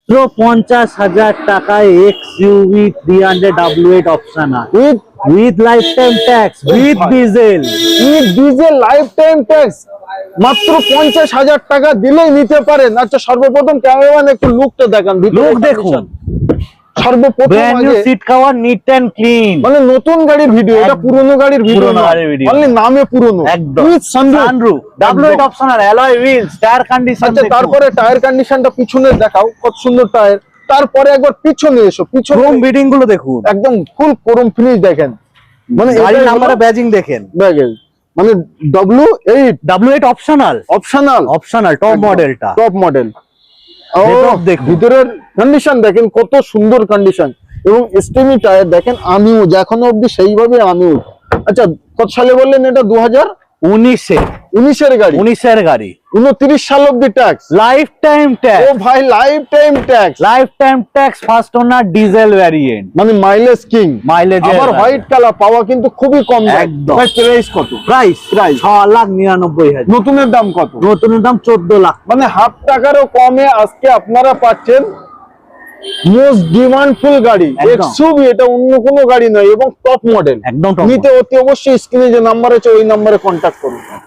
50,000 টাকায় XUV 300 W8 option with lifetime tax with diesel life time tax মাত্র 50,000 টাকা দিলেই নিতে পারেন। আচ্ছা, সর্বপ্রথম ক্যামেরাম্যান একটু লুকটা দেখান, লুক দেখুন। সর্বপ্রথম brand new seat cover neat and clean, মানে নতুন গাড়ির ভিডিও, এটা পুরনো গাড়ির ভিডিও না, অনলি নামে পুরনো। একদম with sunroof, W8 optional alloy wheels, tyre condition. আচ্ছা, তারপরে টায়ার কন্ডিশনটা পিছনে দেখাও, কত সুন্দর টায়ার। তারপরে একবার পিছনে এসো, পিছনে ক্রোম বিডিং গুলো দেখুন, একদম ফুল ক্রোম ফিনিশ দেখেন, মানে গাড়ির নাম্বারে ব্যাজিং দেখেন, ব্যাগেজ মানে W8 অপশনাল টপ মডেলটা, টপ মডেল। দেখুন ভিতরের কন্ডিশন দেখেন, কত সুন্দর কন্ডিশন, এবং স্টেমি টায়ার দেখেন, আনইউজ এখনো অবধি সেইভাবে আনইউজ। আচ্ছা, কত সালে বললেন এটা? 2019 এর গাড়ি, 29 সাল অবধি ট্যাক্স, লাইফ টাইম ট্যাক্স। ও ভাই, life time tax, first owner diesel variant, মানে মাইলেজ কিং। মাইলেজ আবার হোয়াইট কালার পাওয়া কিন্তু খুবই কম। একদম। প্রাইস কত? প্রাইস 6,99,000। নতুনের দাম কত? নতুনের দাম 14 লাখ, মানে হাফ টাকারও কমে আজকে আপনারা পাচ্ছেন মোস্ট ডিমান্ডফুল গাড়ি XUV। এটা অন্য কোনো গাড়ি নয় এবং টপ মডেল। একদম নিতে অতি অবশ্যই স্ক্রিনে যে নাম্বার আছে ওই নাম্বারে কন্ট্যাক্ট করুন।